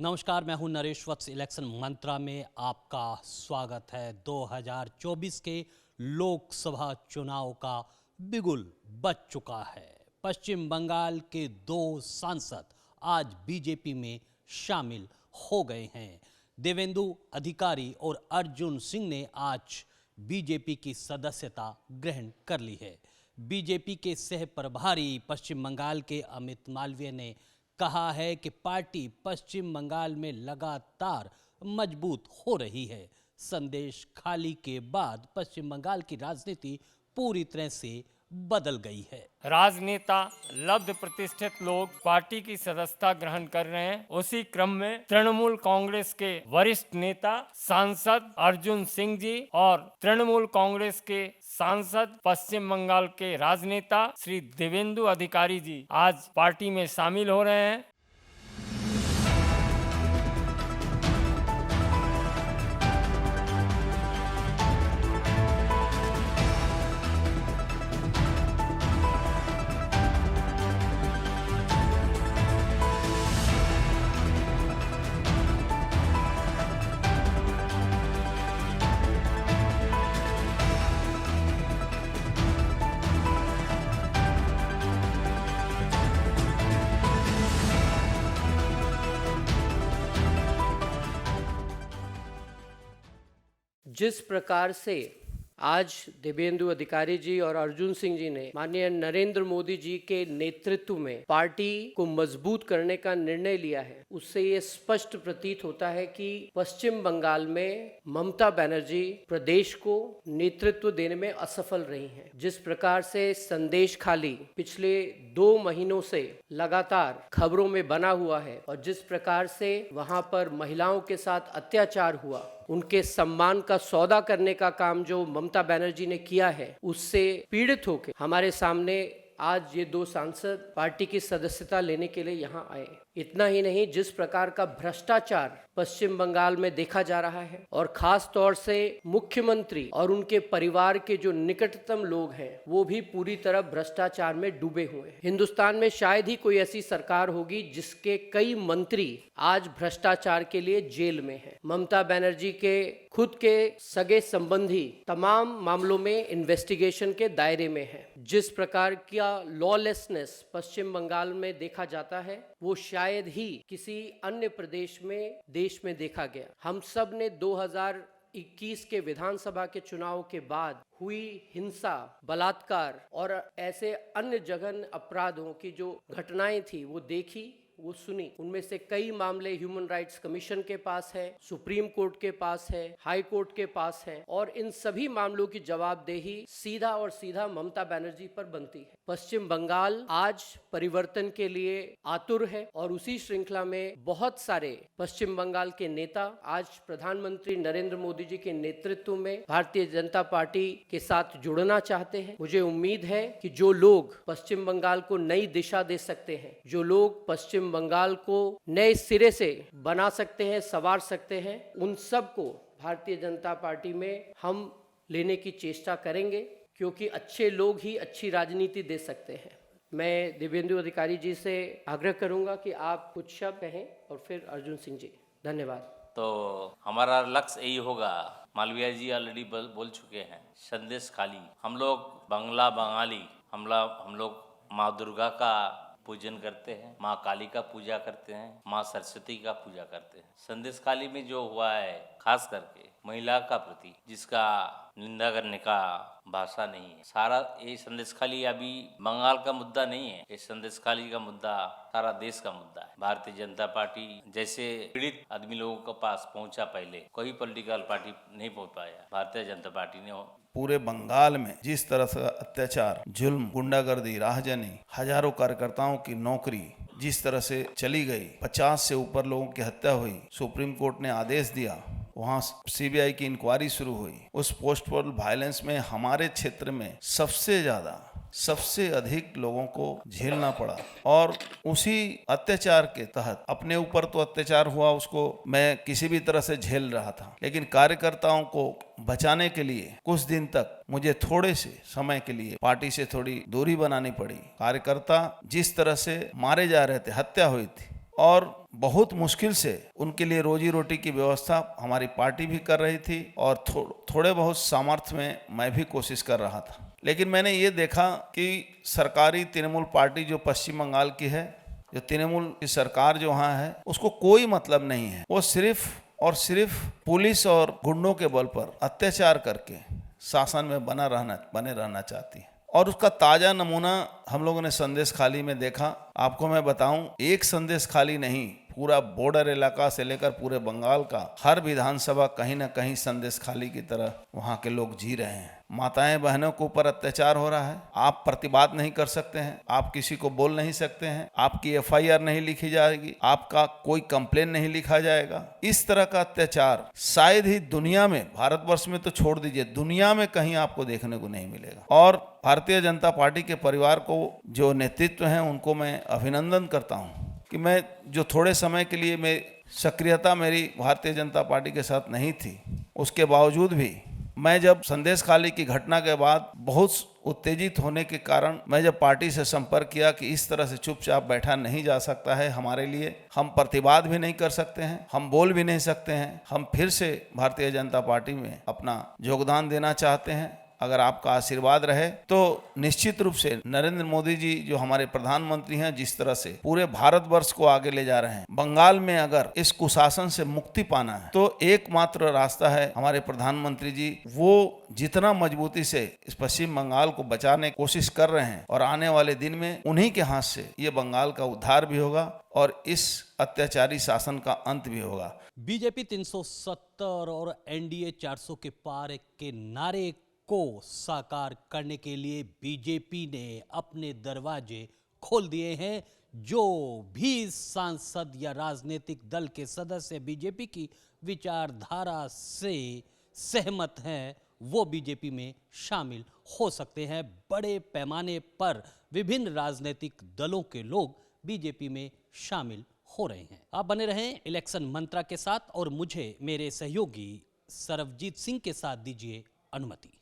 नमस्कार, मैं हूं नरेश वत्स। इलेक्शन मंत्रा में आपका स्वागत है। 2024 के लोकसभा चुनाव का बिगुल बज चुका है। पश्चिम बंगाल के 2 सांसद आज बीजेपी में शामिल हो गए हैं। देवेंदु अधिकारी और अर्जुन सिंह ने आज बीजेपी की सदस्यता ग्रहण कर ली है। बीजेपी के सह प्रभारी पश्चिम बंगाल के अमित मालवीय ने कहा है कि पार्टी पश्चिम बंगाल में लगातार मजबूत हो रही है। संदेश खाली के बाद पश्चिम बंगाल की राजनीति पूरी तरह से बदल गई है। राजनेता लब्ध प्रतिष्ठित लोग पार्टी की सदस्यता ग्रहण कर रहे हैं। उसी क्रम में तृणमूल कांग्रेस के वरिष्ठ नेता सांसद अर्जुन सिंह जी और तृणमूल कांग्रेस के सांसद पश्चिम बंगाल के राजनेता श्री देवेंदु अधिकारी जी आज पार्टी में शामिल हो रहे हैं। जिस प्रकार से आज देवेंदु अधिकारी जी और अर्जुन सिंह जी ने माननीय नरेंद्र मोदी जी के नेतृत्व में पार्टी को मजबूत करने का निर्णय लिया है, उससे ये स्पष्ट प्रतीत होता है कि पश्चिम बंगाल में ममता बनर्जी प्रदेश को नेतृत्व देने में असफल रही हैं। जिस प्रकार से संदेश खाली पिछले 2 महीनों से लगातार खबरों में बना हुआ है और जिस प्रकार से वहां पर महिलाओं के साथ अत्याचार हुआ, उनके सम्मान का सौदा करने का काम जो ममता बनर्जी ने किया है, उससे पीड़ित होकर हमारे सामने आज ये 2 सांसद पार्टी की सदस्यता लेने के लिए यहाँ आए। इतना ही नहीं, जिस प्रकार का भ्रष्टाचार पश्चिम बंगाल में देखा जा रहा है और खास तौर से मुख्यमंत्री और उनके परिवार के जो निकटतम लोग हैं वो भी पूरी तरह भ्रष्टाचार में डूबे हुए हैं। हिंदुस्तान में शायद ही कोई ऐसी सरकार होगी जिसके कई मंत्री आज भ्रष्टाचार के लिए जेल में हैं। ममता बनर्जी के खुद के सगे संबंधी तमाम मामलों में इन्वेस्टिगेशन के दायरे में है। जिस प्रकार का लॉलेसनेस पश्चिम बंगाल में देखा जाता है वो शायद ही किसी अन्य प्रदेश में देश में देखा गया। हम सब ने 2021 के विधानसभा के चुनाव के बाद हुई हिंसा, बलात्कार और ऐसे अन्य जघन्य अपराधों की जो घटनाएं थी वो देखी, वो सुनी। उनमें से कई मामले ह्यूमन राइट्स कमीशन के पास है, सुप्रीम कोर्ट के पास है, हाई कोर्ट के पास है और इन सभी मामलों की जवाबदेही सीधा और सीधा ममता बनर्जी पर बनती है। पश्चिम बंगाल आज परिवर्तन के लिए आतुर है और उसी श्रृंखला में बहुत सारे पश्चिम बंगाल के नेता आज प्रधानमंत्री नरेंद्र मोदी जी के नेतृत्व में भारतीय जनता पार्टी के साथ जुड़ना चाहते हैं। मुझे उम्मीद है कि जो लोग पश्चिम बंगाल को नई दिशा दे सकते हैं, जो लोग पश्चिम बंगाल को नए सिरे से बना सकते हैं, संवार सकते हैं, उन सबको भारतीय जनता पार्टी में हम लेने की चेष्टा करेंगे, क्योंकि अच्छे लोग ही अच्छी राजनीति दे सकते हैं। मैं देवेंदु अधिकारी जी से आग्रह करूंगा कि आप कुछ शब्द कहें और फिर अर्जुन सिंह जी। धन्यवाद। तो हमारा लक्ष्य यही होगा, मालवीय जी ऑलरेडी बोल चुके हैं, संदेश खाली। हम लोग बंगला बंगाली, हम लोग माँ दुर्गा का पूजन करते हैं, माँ काली का पूजा करते हैं, माँ सरस्वती का पूजा करते हैं। संदेश खाली में जो हुआ है, खास करके महिला का प्रति जिसका निंदा करने का भाषा नहीं है। सारा ये संदेश खाली अभी बंगाल का मुद्दा नहीं है, ये संदेश खाली का मुद्दा सारा देश का मुद्दा है। भारतीय जनता पार्टी जैसे पीड़ित आदमी लोगों के पास पहुंचा, पहले कोई पॉलिटिकल पार्टी नहीं पहुंच पाया, भारतीय जनता पार्टी ने पूरे बंगाल में जिस तरह से अत्याचार, जुल्म, गुंडागर्दी, राहजनी, हजारों कार्यकर्ताओं की नौकरी जिस तरह से चली गई, 50 से ऊपर लोगों की हत्या हुई, सुप्रीम कोर्ट ने आदेश दिया, वहाँ सीबीआई की इंक्वायरी शुरू हुई। उस पोस्टपोल वायलेंस में हमारे क्षेत्र में सबसे अधिक लोगों को झेलना पड़ा और उसी अत्याचार के तहत अपने ऊपर तो अत्याचार हुआ, उसको मैं किसी भी तरह से झेल रहा था, लेकिन कार्यकर्ताओं को बचाने के लिए कुछ दिन तक मुझे थोड़े से समय के लिए पार्टी से थोड़ी दूरी बनानी पड़ी। कार्यकर्ता जिस तरह से मारे जा रहे थे, हत्या हुई थी और बहुत मुश्किल से उनके लिए रोजी रोटी की व्यवस्था हमारी पार्टी भी कर रही थी और थोड़े बहुत सामर्थ्य में मैं भी कोशिश कर रहा था। लेकिन मैंने ये देखा कि सरकारी तृणमूल पार्टी जो पश्चिम बंगाल की है, जो तृणमूल की सरकार जो वहाँ है, उसको कोई मतलब नहीं है। वो सिर्फ और सिर्फ पुलिस और गुंडों के बल पर अत्याचार करके शासन में बने रहना चाहती है। और उसका ताज़ा नमूना हम लोगों ने संदेश खाली में देखा। आपको मैं बताऊं, एक संदेश खाली नहीं, पूरा बॉर्डर इलाका से लेकर पूरे बंगाल का हर विधानसभा कहीं ना कहीं संदेश खाली की तरह वहाँ के लोग जी रहे हैं। माताएं बहनों के ऊपर अत्याचार हो रहा है। आप प्रतिवाद नहीं कर सकते हैं, आप किसी को बोल नहीं सकते हैं, आपकी FIR नहीं लिखी जाएगी, आपका कोई कंप्लेन नहीं लिखा जाएगा। इस तरह का अत्याचार शायद ही दुनिया में, भारतवर्ष में तो छोड़ दीजिए, दुनिया में कहीं आपको देखने को नहीं मिलेगा। और भारतीय जनता पार्टी के परिवार को जो नेतृत्व है उनको मैं अभिनंदन करता हूँ कि मैं जो थोड़े समय के लिए मैं सक्रियता मेरी भारतीय जनता पार्टी के साथ नहीं थी, उसके बावजूद भी मैं जब संदेश खाली की घटना के बाद बहुत उत्तेजित होने के कारण मैं जब पार्टी से संपर्क किया कि इस तरह से चुपचाप बैठा नहीं जा सकता है हमारे लिए, हम प्रतिवाद भी नहीं कर सकते हैं, हम बोल भी नहीं सकते हैं, हम फिर से भारतीय जनता पार्टी में अपना योगदान देना चाहते हैं। अगर आपका आशीर्वाद रहे तो निश्चित रूप से नरेंद्र मोदी जी जो हमारे प्रधानमंत्री हैं, जिस तरह से पूरे भारतवर्ष को आगे ले जा रहे हैं, बंगाल में अगर इस कुशासन से मुक्ति पाना है तो एकमात्र रास्ता है हमारे प्रधानमंत्री जी, वो जितना मजबूती से इस पश्चिम बंगाल को बचाने की कोशिश कर रहे हैं और आने वाले दिन में उन्हीं के हाथ से ये बंगाल का उद्धार भी होगा और इस अत्याचारी शासन का अंत भी होगा। बीजेपी 370 और NDA 400 के पार के नारे को साकार करने के लिए बीजेपी ने अपने दरवाजे खोल दिए हैं। जो भी सांसद या राजनीतिक दल के सदस्य बीजेपी की विचारधारा से सहमत हैं, वो बीजेपी में शामिल हो सकते हैं। बड़े पैमाने पर विभिन्न राजनीतिक दलों के लोग बीजेपी में शामिल हो रहे हैं। आप बने रहें इलेक्शन मंत्रा के साथ और मुझे मेरे सहयोगी सरबजीत सिंह के साथ दीजिए अनुमति।